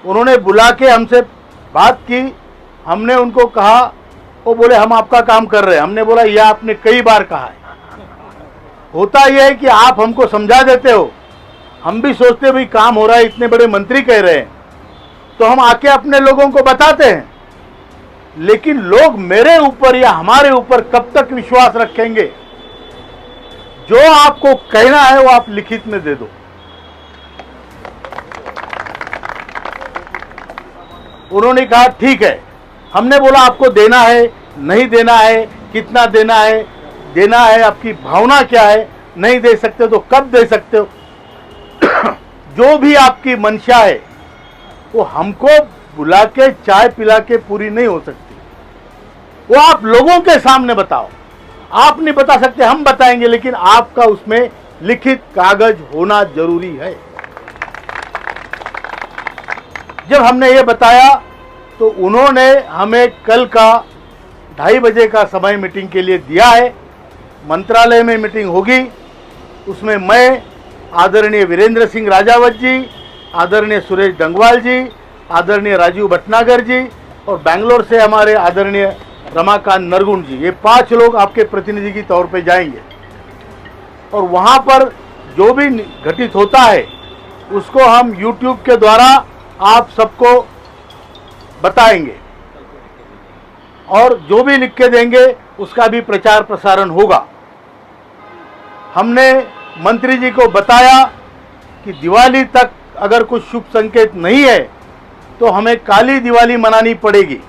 उन्होंने बुला के हमसे बात की। हमने उनको कहा, वो बोले हम आपका काम कर रहे हैं। हमने बोला यह आपने कई बार कहा है। होता यह है कि आप हमको समझा देते हो, हम भी सोचते भाई काम हो रहा है, इतने बड़े मंत्री कह रहे हैं तो हम आके अपने लोगों को बताते हैं। लेकिन लोग मेरे ऊपर या हमारे ऊपर कब तक विश्वास रखेंगे? जो आपको कहना है वो आप लिखित में दे दो। उन्होंने कहा ठीक है। हमने बोला आपको देना है, नहीं देना है, कितना देना है, आपकी भावना क्या है, नहीं दे सकते तो कब दे सकते हो? जो भी आपकी मंशा है वो हमको बुला के चाय पिला के पूरी नहीं हो सकती। वो आप लोगों के सामने बताओ। आप नहीं बता सकते, हम बताएंगे, लेकिन आपका उसमें लिखित कागज होना जरूरी है। जब हमने ये बताया तो उन्होंने हमें कल का 2:30 बजे का समय मीटिंग के लिए दिया है। मंत्रालय में मीटिंग होगी, उसमें मैं, आदरणीय वीरेंद्र सिंह राजावत जी, आदरणीय सुरेश डंगवाल जी, आदरणीय राजीव भटनागर जी और बेंगलोर से हमारे आदरणीय रमाकांत नरगुण जी, ये 5 लोग आपके प्रतिनिधि के तौर पे जाएंगे। और वहाँ पर जो भी घटित होता है उसको हम YouTube के द्वारा आप सबको बताएंगे और जो भी लिख के देंगे उसका भी प्रचार प्रसारण होगा। हमने मंत्री जी को बताया कि दिवाली तक अगर कुछ शुभ संकेत नहीं है तो हमें काली दिवाली मनानी पड़ेगी।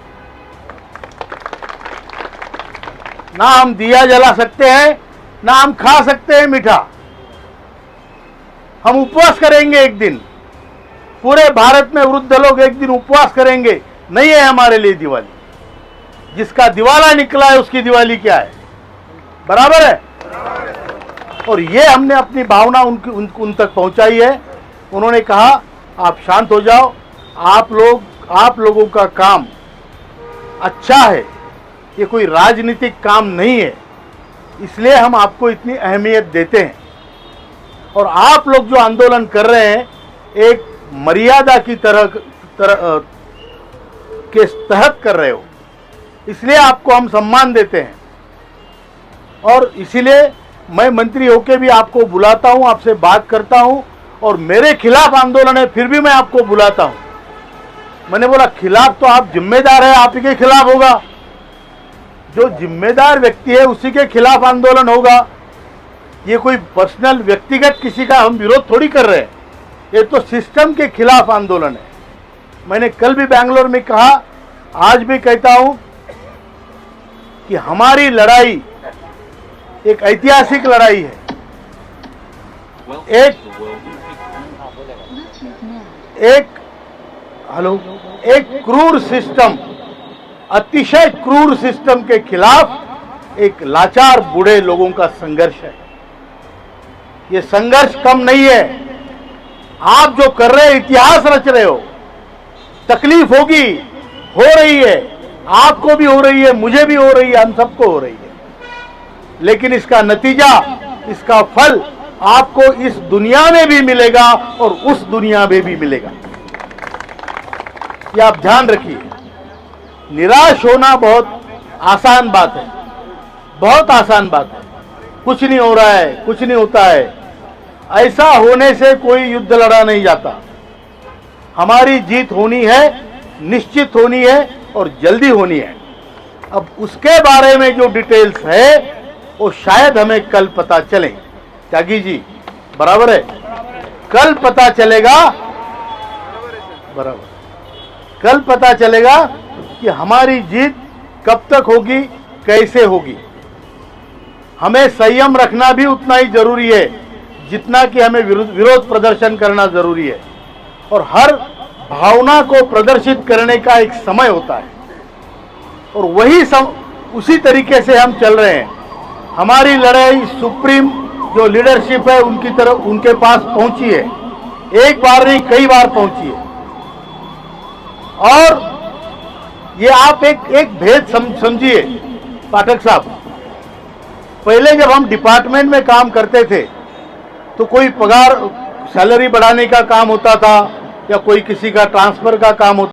ना हम दिया जला सकते हैं, ना हम खा सकते हैं मीठा। हम उपवास करेंगे एक दिन, पूरे भारत में वृद्ध लोग एक दिन उपवास करेंगे। नहीं है हमारे लिए दिवाली। जिसका दिवाला निकला है उसकी दिवाली क्या है? बराबर है। और ये हमने अपनी भावना उन तक पहुंचाई है। उन्होंने कहा आप शांत हो जाओ, आप लोगों का काम अच्छा है, ये कोई राजनीतिक काम नहीं है, इसलिए हम आपको इतनी अहमियत देते हैं। और आप लोग जो आंदोलन कर रहे हैं एक मर्यादा की तरह के तहत कर रहे हो, इसलिए आपको हम सम्मान देते हैं। और इसीलिए मैं मंत्री होके भी आपको बुलाता हूं, आपसे बात करता हूं। और मेरे खिलाफ आंदोलन है फिर भी मैं आपको बुलाता हूं। मैंने बोला खिलाफ तो आप जिम्मेदार है, आप ही के खिलाफ होगा। जो जिम्मेदार व्यक्ति है उसी के खिलाफ आंदोलन होगा। ये कोई पर्सनल व्यक्तिगत किसी का हम विरोध थोड़ी कर रहे हैं, ये तो सिस्टम के खिलाफ आंदोलन है। मैंने कल भी बेंगलोर में कहा, आज भी कहता हूं कि हमारी लड़ाई एक ऐतिहासिक लड़ाई है। एक क्रूर सिस्टम, अतिशय क्रूर सिस्टम के खिलाफ एक लाचार बूढ़े लोगों का संघर्ष है। ये संघर्ष कम नहीं है। आप जो कर रहे हैं इतिहास रच रहे हो। तकलीफ होगी, हो रही है, आपको भी हो रही है, मुझे भी हो रही है, हम सबको हो रही है। लेकिन इसका नतीजा, इसका फल आपको इस दुनिया में भी मिलेगा और उस दुनिया में भी मिलेगा। ये आप ध्यान रखिए। निराश होना बहुत आसान बात है, बहुत आसान बात है। कुछ नहीं हो रहा है, कुछ नहीं होता है, ऐसा होने से कोई युद्ध लड़ा नहीं जाता। हमारी जीत होनी है, निश्चित होनी है और जल्दी होनी है। अब उसके बारे में जो डिटेल्स है वो शायद हमें कल पता चले। त्यागी जी बराबर है, कल पता चलेगा, बराबर, कल पता चलेगा कि हमारी जीत कब तक होगी, कैसे होगी। हमें संयम रखना भी उतना ही जरूरी है जितना कि हमें विरोध प्रदर्शन करना जरूरी है। और हर भावना को प्रदर्शित करने का एक समय होता है और वही उसी तरीके से हम चल रहे हैं। हमारी लड़ाई सुप्रीम जो लीडरशिप है उनकी तरफ, उनके पास पहुंची है। एक बार नहीं, कई बार पहुंची है। और ये आप एक भेद समझिए पाठक साहब। पहले जब हम डिपार्टमेंट में काम करते थे तो कोई पगार, सैलरी बढ़ाने का काम होता था, या कोई किसी का ट्रांसफर का काम होता